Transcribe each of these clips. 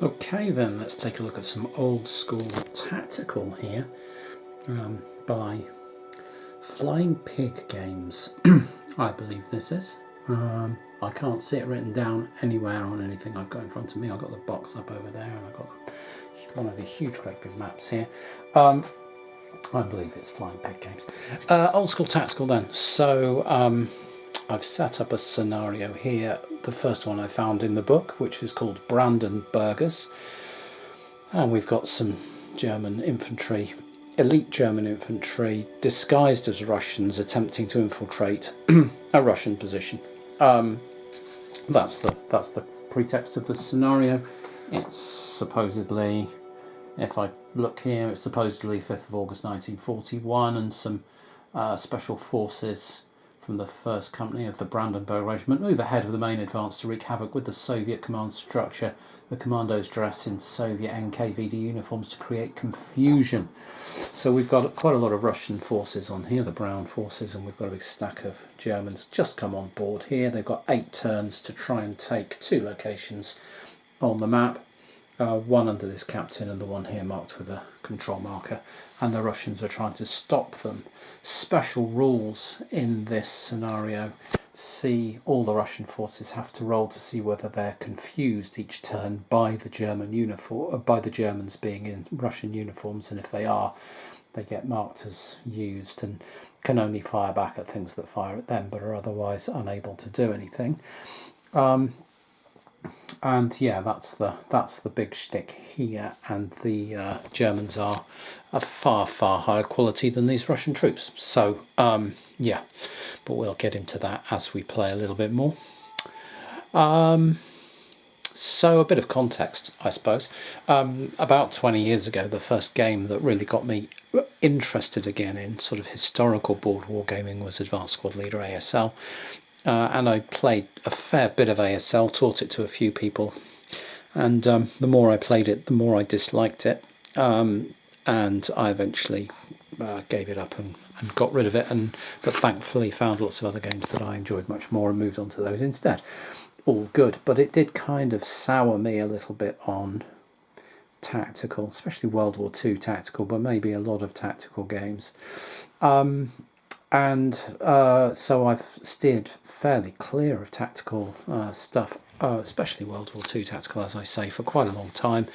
Okay then, let's take a look at some old school tactical here by Flying Pig Games. I believe this is. I can't see it written down anywhere on anything I've got in front of me. I've got the box up over there and I've got one of the huge great big maps here. I believe it's Flying Pig Games. Old school tactical then. So I've set up a scenario here. The first one I found in the book, which is called Brandenburgers. And we've got some German infantry, elite German infantry, disguised as Russians, attempting to infiltrate a Russian position. That's the pretext of the scenario. It's supposedly, if I look here, it's supposedly 5th of August 1941, and some special forces from the 1st Company of the Brandenburg Regiment move ahead of the main advance to wreak havoc with the Soviet command structure. The commandos dress in Soviet NKVD uniforms to create confusion. So we've got quite a lot of Russian forces on here, the brown forces, and we've got a big stack of Germans just come on board here. They've got 8 turns to try and take 2 locations on the map. One under this captain and the one here marked with a control marker, and the Russians are trying to stop them. Special rules in this scenario see all the Russian forces have to roll to see whether they're confused each turn by the German uniform, by the Germans being in Russian uniforms, and if they are, they get marked as used and can only fire back at things that fire at them, but are otherwise unable to do anything. And yeah, that's the big shtick here, and the Germans are of far higher quality than these Russian troops. So yeah, but we'll get into that as we play a little bit more. So a bit of context, I suppose. About 20 years ago, the first game that really got me interested again in sort of historical board wargaming was Advanced Squad Leader ASL. And I played a fair bit of ASL, taught it to a few people, and the more I played it, the more I disliked it, and I eventually gave it up and got rid of it, but thankfully found lots of other games that I enjoyed much more and moved on to those instead. All good, but it did kind of sour me a little bit on tactical, especially World War II tactical, but maybe a lot of tactical games. And so I've steered fairly clear of tactical stuff, especially World War II tactical, as I say, for quite a long time.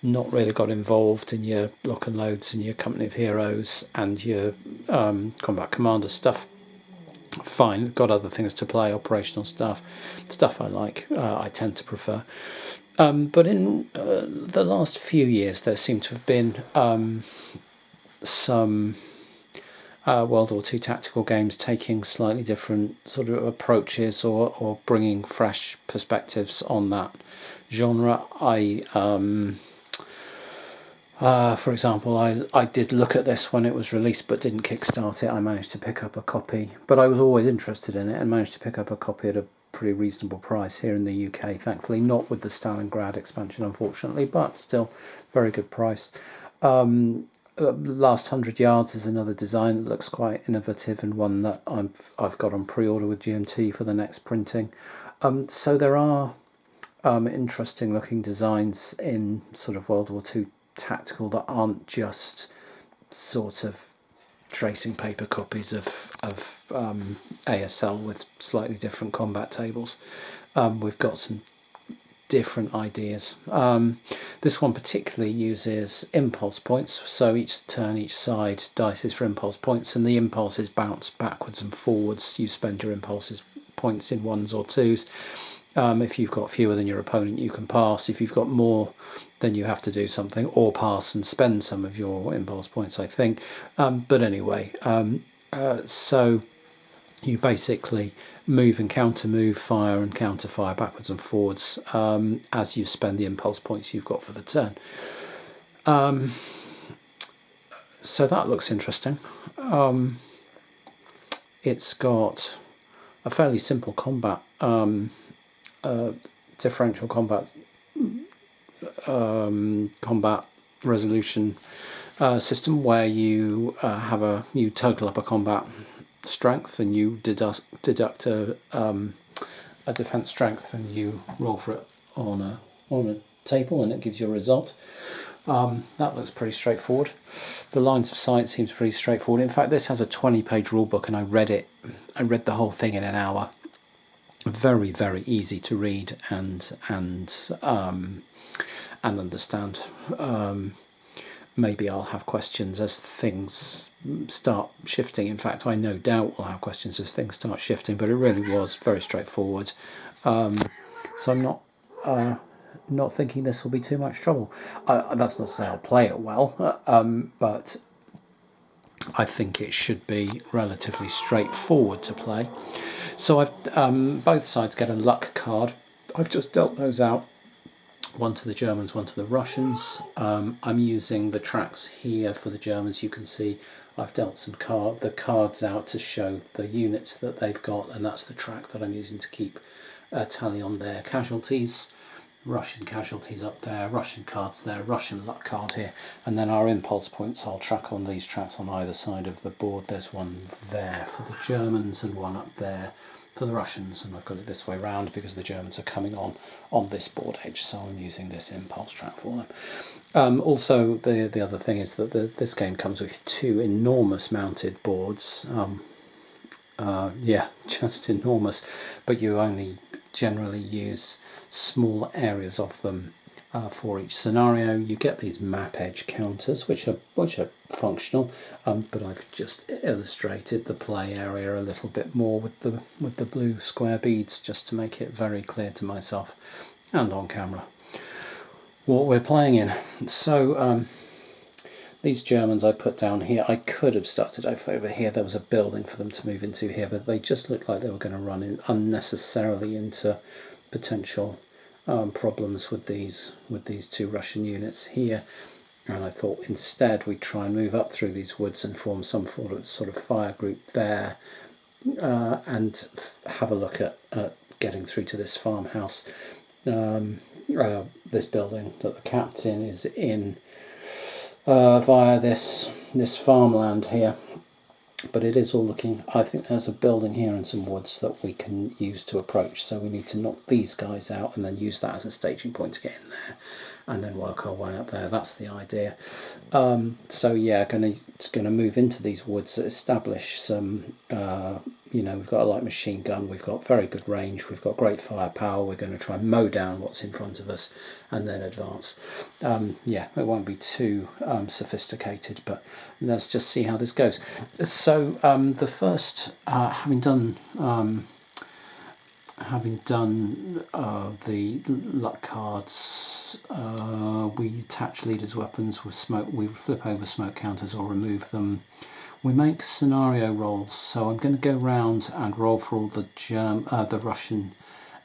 Not really got involved in your lock and loads and your Company of Heroes and your Combat Commander stuff. Fine, got other things to play, operational stuff I like, I tend to prefer. But in the last few years, there seem to have been some World War II tactical games taking slightly different sort of approaches or bringing fresh perspectives on that genre. For example, I did look at this when it was released but didn't kickstart it. I managed to pick up a copy, but I was always interested in it and managed to pick up a copy at a pretty reasonable price here in the UK, thankfully. Not with the Stalingrad expansion, unfortunately, but still very good price. Last 100 Yards is another design that looks quite innovative, and one that I've got on pre-order with GMT for the next printing. So there are interesting looking designs in sort of World War II tactical that aren't just sort of tracing paper copies of ASL with slightly different combat tables. We've got some different ideas. This one particularly uses impulse points, so each turn each side dices for impulse points, and the impulses bounce backwards and forwards. You spend your impulses points in 1s or 2s. If you've got fewer than your opponent, you can pass. If you've got more, then you have to do something or pass and spend some of your impulse points, I think. But anyway, so you basically move and counter move, fire and counter fire backwards and forwards as you spend the impulse points you've got for the turn. So that looks interesting. It's got a fairly simple combat, differential combat resolution system where you you total up a combat strength and you deduct a defense strength and you roll for it on table, and it gives you a result. That looks pretty straightforward. The lines of sight seems pretty straightforward. In fact, this has a 20-page rule book, and I read the whole thing in an hour. Very, very easy to read and understand. Maybe I'll have questions as things start shifting. In fact, I no doubt will have questions as things start shifting, but it really was very straightforward. So I'm not thinking this will be too much trouble. That's not to say I'll play it well, but I think it should be relatively straightforward to play. So I've both sides get a luck card. I've just dealt those out. One to the Germans, one to the Russians. I'm using the tracks here for the Germans. You can see I've dealt the cards out to show the units that they've got, and that's the track that I'm using to keep a tally on their casualties. Russian casualties up there, Russian cards there, Russian luck card here, and then our impulse points I'll track on these tracks on either side of the board. There's one there for the Germans and one up there for the Russians, and I've got it this way round because the Germans are coming on this board edge, so I'm using this impulse track for them. Also, the other thing is that this game comes with 2 enormous mounted boards. Yeah, just enormous, but you only generally use small areas of them for each scenario. You get these map edge counters, which are functional, but I've just illustrated the play area a little bit more with the blue square beads, just to make it very clear to myself and on camera what we're playing in. So these Germans I put down here, I could have started over here. There was a building for them to move into here, but they just looked like they were going to run unnecessarily into potential problems with these 2 Russian units here, and I thought instead we'd try and move up through these woods and form some sort of fire group there, and have a look at getting through to this farmhouse, this building that the captain is in, via this farmland here. But it is all looking, I think there's a building here and some woods that we can use to approach, so we need to knock these guys out and then use that as a staging point to get in there and then work our way up there. That's the idea. So yeah, gonna move into these woods, establish some, we've got a light machine gun, we've got very good range, we've got great firepower. We're going to try and mow down what's in front of us and then advance. Yeah, it won't be too sophisticated, but let's just see how this goes. So the first, having done the luck cards, we attach leaders' weapons with smoke. We flip over smoke counters or remove them. We make scenario rolls, so I'm going to go round and roll for all the Russian,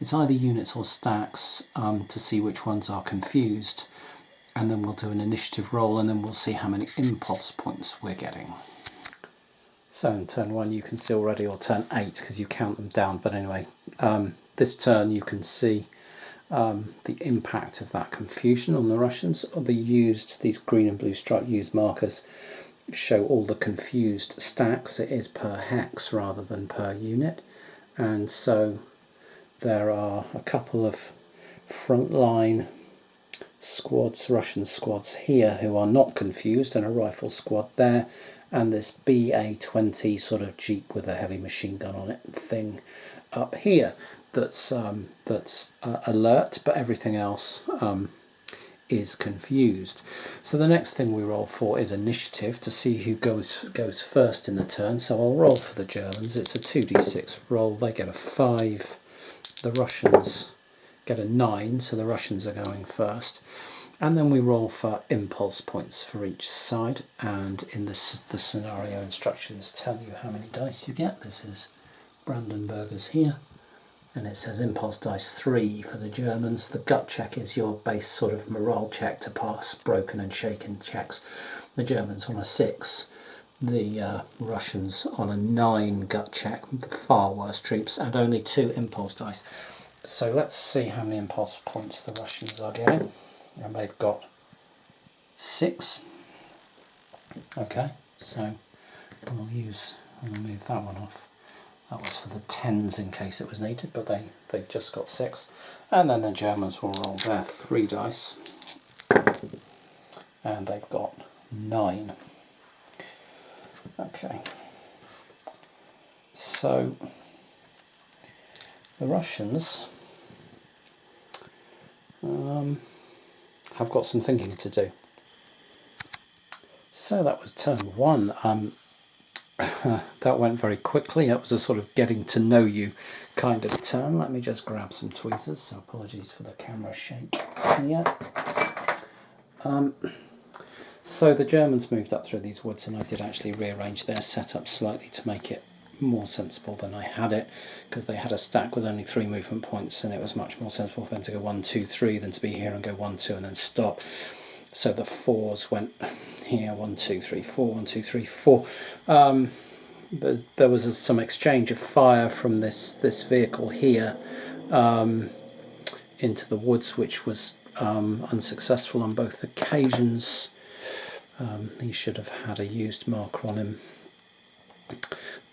it's either units or stacks, to see which ones are confused, and then we'll do an initiative roll, and then we'll see how many impulse points we're getting. So in turn 1 you can see already, or turn 8 because you count them down, but anyway, this turn you can see the impact of that confusion on the Russians. These green and blue striped used markers show all the confused stacks. It is per hex rather than per unit, and so there are a couple of frontline squads, Russian squads here, who are not confused, and a rifle squad there, and this BA-20 sort of jeep with a heavy machine gun on it thing up here that's alert, but everything else is confused. So the next thing we roll for is initiative, to see who goes first in the turn. So I'll roll for the Germans. It's a 2d6 roll. They get a 5. The Russians get a 9, so the Russians are going first. And then we roll for impulse points for each side, and in the scenario instructions tell you how many dice you get. This is Brandenburgers here, and it says impulse dice 3 for the Germans. The gut check is your base sort of morale check to pass broken and shaken checks. The Germans on a 6, the Russians on a 9 gut check, the far worse troops, and only 2 impulse dice. So let's see how many impulse points the Russians are getting. And they've got 6. Okay, so I'll move that one off. That was for the 10s in case it was needed, but they've just got 6. And then the Germans will roll their 3 dice, and they've got 9. Okay, so the Russians have got some thinking to do. So that was turn 1. That went very quickly. That was a sort of getting to know you kind of turn. Let me just grab some tweezers, so apologies for the camera shake here. So the Germans moved up through these woods, and I did actually rearrange their setup slightly to make it more sensible than I had it, because they had a stack with only 3 movement points, and it was much more sensible for them to go 1, 2, 3 than to be here and go 1, 2 and then stop. So the 4s went here, 1, 2, 3, 4, 1, 2, 3, 4. There was some exchange of fire from this vehicle here into the woods, which was unsuccessful on both occasions. He should have had a used marker on him.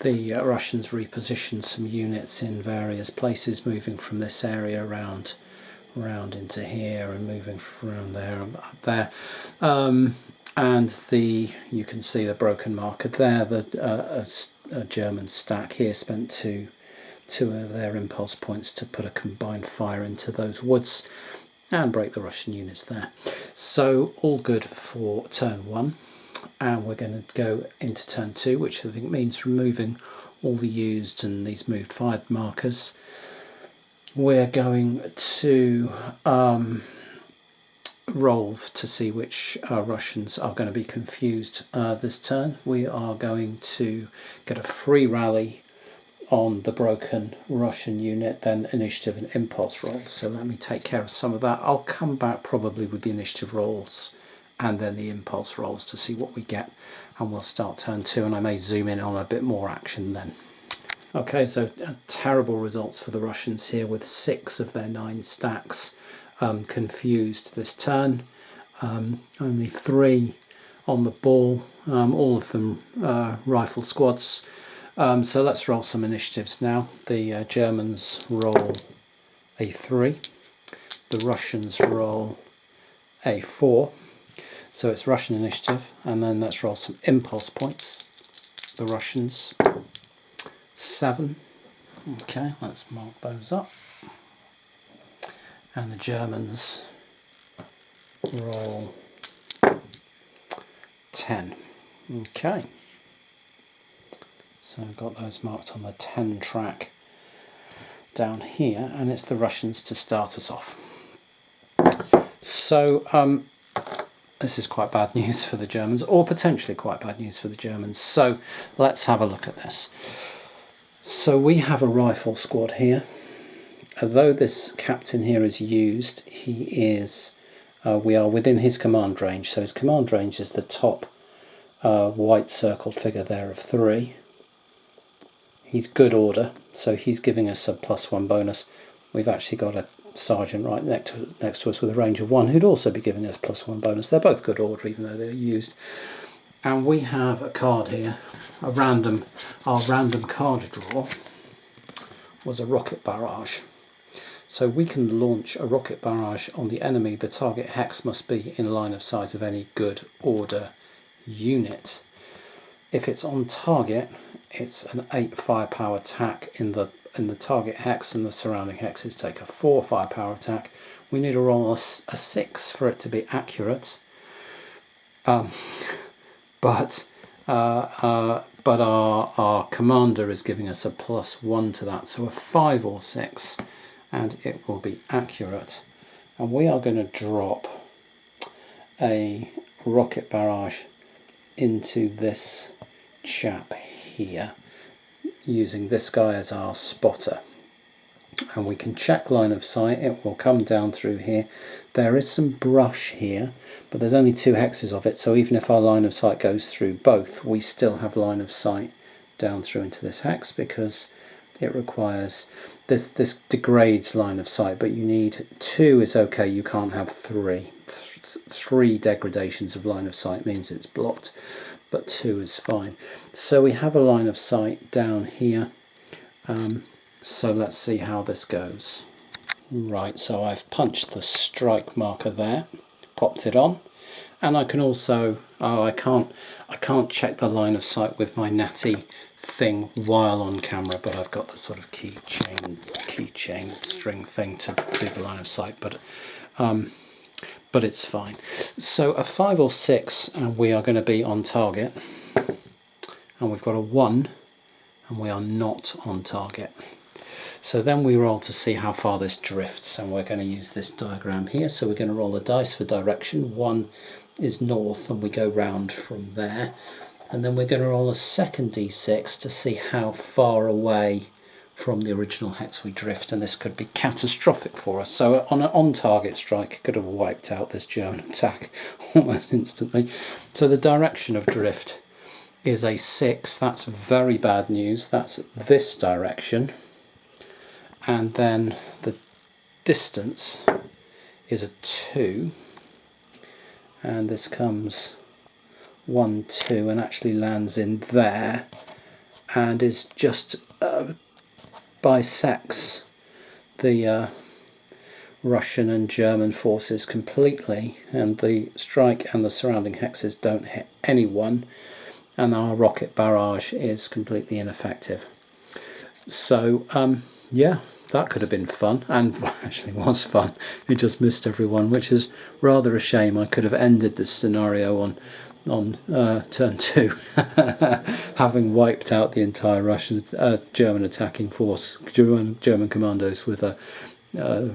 The Russians repositioned some units in various places, moving from this area around into here and moving around there and up there. And you can see the broken marker there. A German stack here spent two of their impulse points to put a combined fire into those woods and break the Russian units there. So all good for turn 1, and we're going to go into turn 2, which I think means removing all the used and these moved fired markers. We're going to roll to see which Russians are going to be confused this turn. We are going to get a free rally on the broken Russian unit, then initiative and impulse rolls. So let me take care of some of that. I'll come back probably with the initiative rolls and then the impulse rolls to see what we get, and we'll start turn 2, and I may zoom in on a bit more action then. Okay, so terrible results for the Russians here, with 6 of their 9 stacks confused this turn. Only 3 on the ball, all of them rifle squads. So let's roll some initiatives now. The Germans roll a 3, the Russians roll a 4, so it's Russian initiative, and then let's roll some impulse points. The Russians 7, okay, let's mark those up, and the Germans roll 10, okay. So I've got those marked on the 10 track down here, and it's the Russians to start us off. So this is quite bad news for the Germans, or potentially quite bad news for the Germans. So let's have a look at this. So we have a rifle squad here. Although this captain here is used, we are within his command range. So his command range is the top white circled figure there of 3. He's good order, so he's giving us a +1 bonus. We've actually got a sergeant right next to us with a range of 1 who'd also be giving us +1 bonus. They're both good order, even though they're used. And we have a card here, our random card draw was a rocket barrage. So we can launch a rocket barrage on the enemy. The target hex must be in line of sight of any good order unit. If it's on target, it's an 8 firepower attack in the target hex, and the surrounding hexes take a 4 firepower attack. We need to roll a 6 for it to be accurate. But our commander is giving us a +1 to that, so a 5 or 6, and it will be accurate. And we are going to drop a rocket barrage into this chap here, using this guy as our spotter, and we can check line of sight. It will come down through here. There is some brush here, but there's only 2 hexes of it, so even if our line of sight goes through both, we still have line of sight down through into this hex, because it requires this degrades line of sight, but you need 2 is okay, you can't have 3. 3 degradations of line of sight means it's blocked, but 2 is fine. So we have a line of sight down here. So let's see how this goes. Right, so I've punched the strike marker there, popped it on, and I can also, I can't check the line of sight with my natty thing while on camera, but I've got the sort of keychain string thing to do the line of sight, but it's fine. So a 5 or 6 and we are going to be on target, and we've got a 1 and we are not on target. So then we roll to see how far this drifts, and we're going to use this diagram here. So we're going to roll the dice for direction. 1 is north and we go round from there, and then we're going to roll a second d6 to see how far away from the original hex we drift, and this could be catastrophic for us. So on an on-target strike could have wiped out this German attack almost instantly. So the direction of drift is a 6. That's very bad news. That's this direction. And then the distance is a 2, and this comes 1, 2, and actually lands in there, and is just bisects the Russian and German forces completely, and the strike and the surrounding hexes don't hit anyone, and our rocket barrage is completely ineffective. So yeah, that could have been fun, and actually was fun. It just missed everyone, which is rather a shame. I could have ended this scenario on turn 2, having wiped out the entire German attacking force, German commandos with a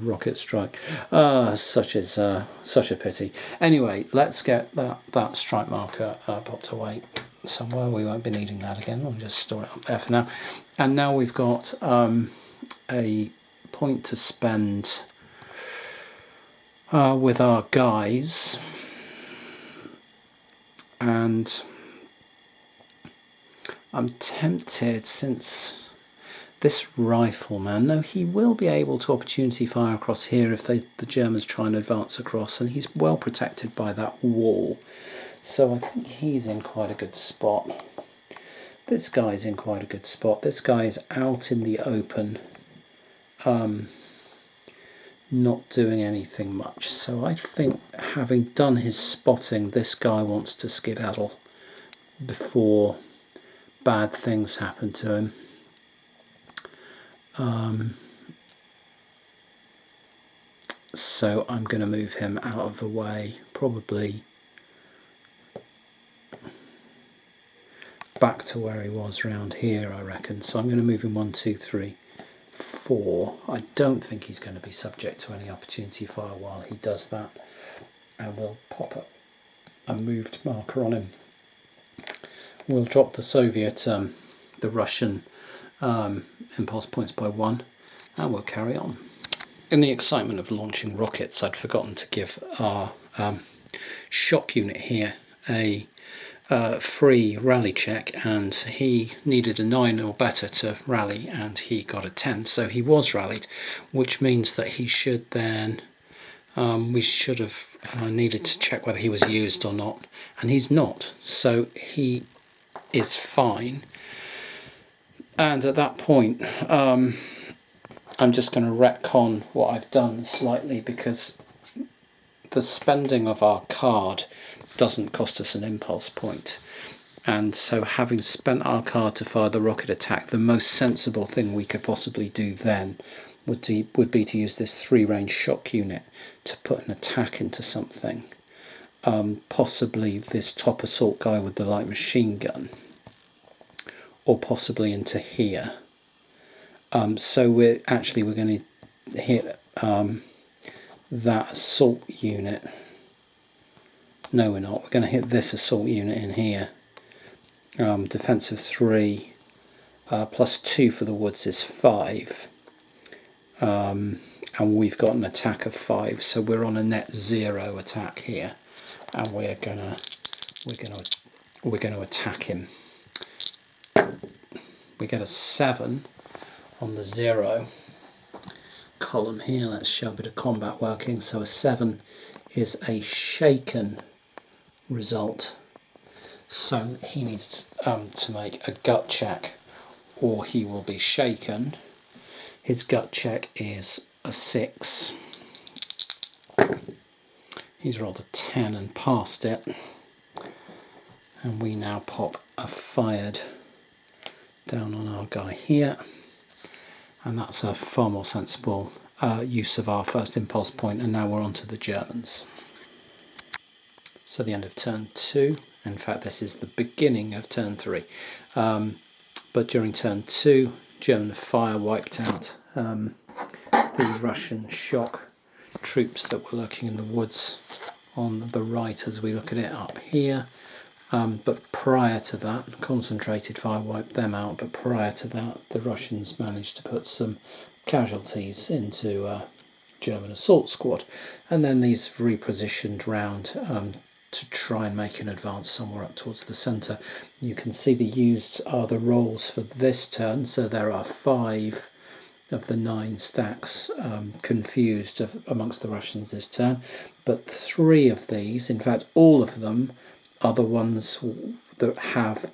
rocket strike. Such a pity. Anyway, let's get that strike marker popped away somewhere. We won't be needing that again. I'll just store it up there for now. And now we've got a point to spend with our guys, and I'm tempted, since this rifleman, no, he will be able to opportunity fire across here if the Germans try and advance across, and he's well protected by that wall, so I think he's in quite a good spot. This guy's in quite a good spot. This guy is out in the open, not doing anything much. So I think, having done his spotting, this guy wants to skedaddle before bad things happen to him. So I'm going to move him out of the way, probably back to where he was round here, I reckon. So I'm going to move him 1, 2, 3, 4. I don't think he's going to be subject to any opportunity fire while he does that, and we'll pop up a moved marker on him. We'll drop the Russian impulse points by 1, and we'll carry on. In the excitement of launching rockets, I'd forgotten to give our shock unit here a free rally check, and he needed a 9 or better to rally, and he got a 10, so he was rallied, which means that he should then, we should have needed to check whether he was used or not, and he's not, so he is fine. And at that point, I'm just going to retcon what I've done slightly, because the spending of our card doesn't cost us an impulse point, and so having spent our card to fire the rocket attack, the most sensible thing we could possibly do then would be to use this 3-range shock unit to put an attack into something, possibly this top assault guy with the light machine gun, or possibly into here. So we're going to hit that assault unit. No, we're not. We're going to hit this assault unit in here. Defensive 3 plus 2 for the woods is 5, and we've got an attack of 5, so we're on a net 0 attack here, and we're gonna attack him. We get a 7 on the 0 column here. Let's show a bit of combat working. So a 7 is a shaken result, so he needs to make a gut check or he will be shaken. His gut check is a 6. He's rolled a 10 and passed it. And we now pop a fired down on our guy here. And that's a far more sensible use of our first impulse point. And now we're on to the Germans. So the end of turn 2. In fact, this is the beginning of turn 3. But during turn 2, German fire wiped out the Russian shock troops that were lurking in the woods on the right as we look at it up here. But prior to that, concentrated fire wiped them out, but prior to that the Russians managed to put some casualties into a German assault squad, and then these repositioned round to try and make an advance somewhere up towards the centre. You can see the used are the rolls for this turn, so there are 5 of the 9 stacks confused amongst the Russians this turn, but 3 of these, in fact all of them, are the ones that have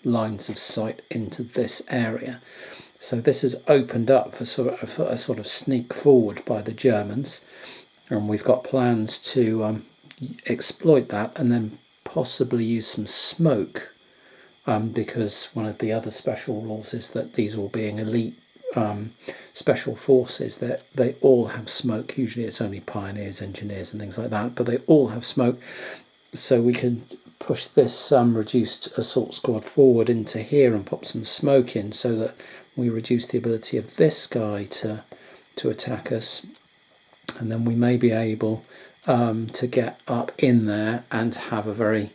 lines of sight into this area. So this has opened up for a sort of sneak forward by the Germans, and we've got plans to exploit that and then possibly use some smoke, because one of the other special rules is that these all being elite special forces, that they all have smoke. Usually it's only pioneers, engineers and things like that, but they all have smoke. So we can push this reduced assault squad forward into here and pop some smoke in, so that we reduce the ability of this guy to attack us, and then we may be able to get up in there and have a very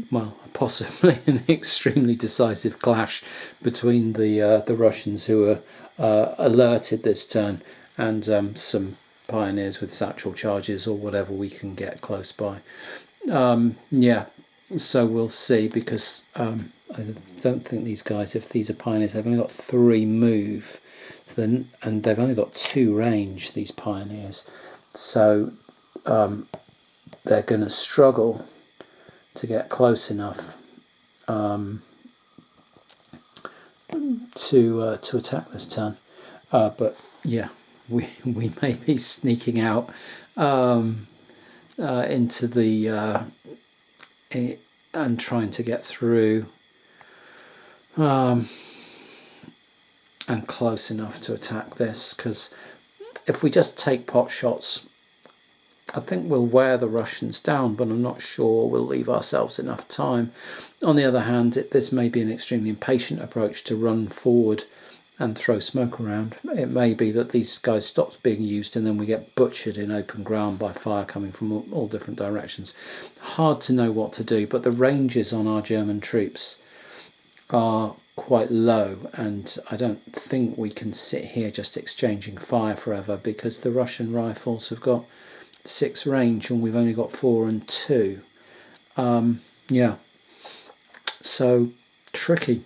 well, possibly an extremely decisive clash between the Russians who are alerted this turn and some pioneers with satchel charges or whatever we can get close by. Yeah, so we'll see, because I don't think these guys, if these are pioneers, they've only got 3 move, so then, and they've only got 2 range, these pioneers, so they're going to struggle to get close enough to attack this turn. But yeah, we may be sneaking out into the and trying to get through and close enough to attack this, because if we just take pot shots, I think we'll wear the Russians down, but I'm not sure we'll leave ourselves enough time. On the other hand, this may be an extremely impatient approach to run forward and throw smoke around. It may be that these guys stop being used and then we get butchered in open ground by fire coming from all different directions. Hard to know what to do, but the ranges on our German troops are quite low, and I don't think we can sit here just exchanging fire forever, because the Russian rifles have got 6 range and we've only got 4 and 2. Yeah, so tricky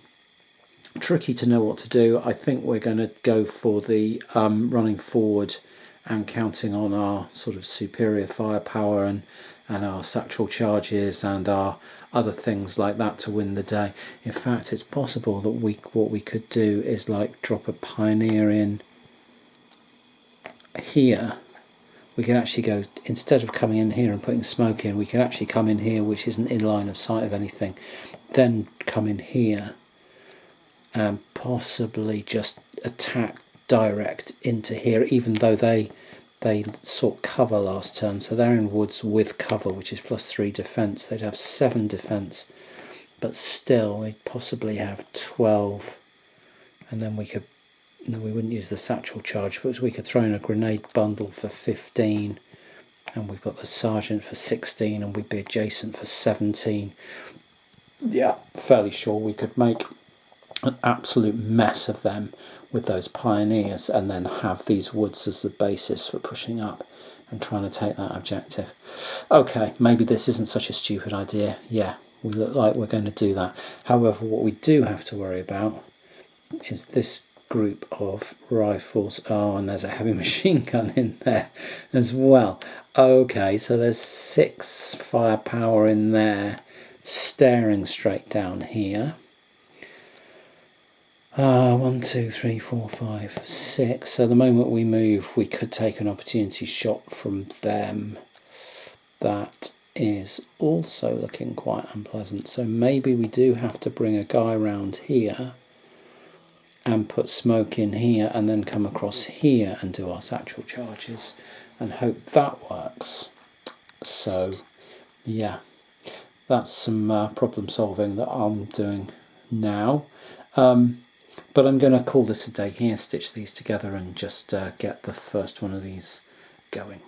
to know what to do. I think we're going to go for the running forward and counting on our sort of superior firepower and our satchel charges and our other things like that to win the day. In fact, it's possible that what we could do is like drop a pioneer in here. We can actually go, instead of coming in here and putting smoke in, we can actually come in here, which isn't in line of sight of anything, then come in here and possibly just attack direct into here, even though they sought cover last turn, so they're in woods with cover, which is +3 defence. They'd have 7 defence, but still we'd possibly have 12, and then we wouldn't use the satchel charge, but we could throw in a grenade bundle for 15, and we've got the sergeant for 16, and we'd be adjacent for 17. Yeah, fairly sure we could make an absolute mess of them with those pioneers, and then have these woods as the basis for pushing up and trying to take that objective. Okay, maybe this isn't such a stupid idea. Yeah, we look like we're going to do that. However, what we do have to worry about is this group of rifles. Oh, and there's a heavy machine gun in there as well. Okay, so there's 6 firepower in there staring straight down here. 1, 2, 3, 4, 5, 6. So the moment we move, we could take an opportunity shot from them. That is also looking quite unpleasant. So maybe we do have to bring a guy around here and put smoke in here and then come across here and do our satchel charges and hope that works. So yeah, that's some problem solving that I'm doing now. But I'm going to call this a day here, stitch these together and just get the first one of these going.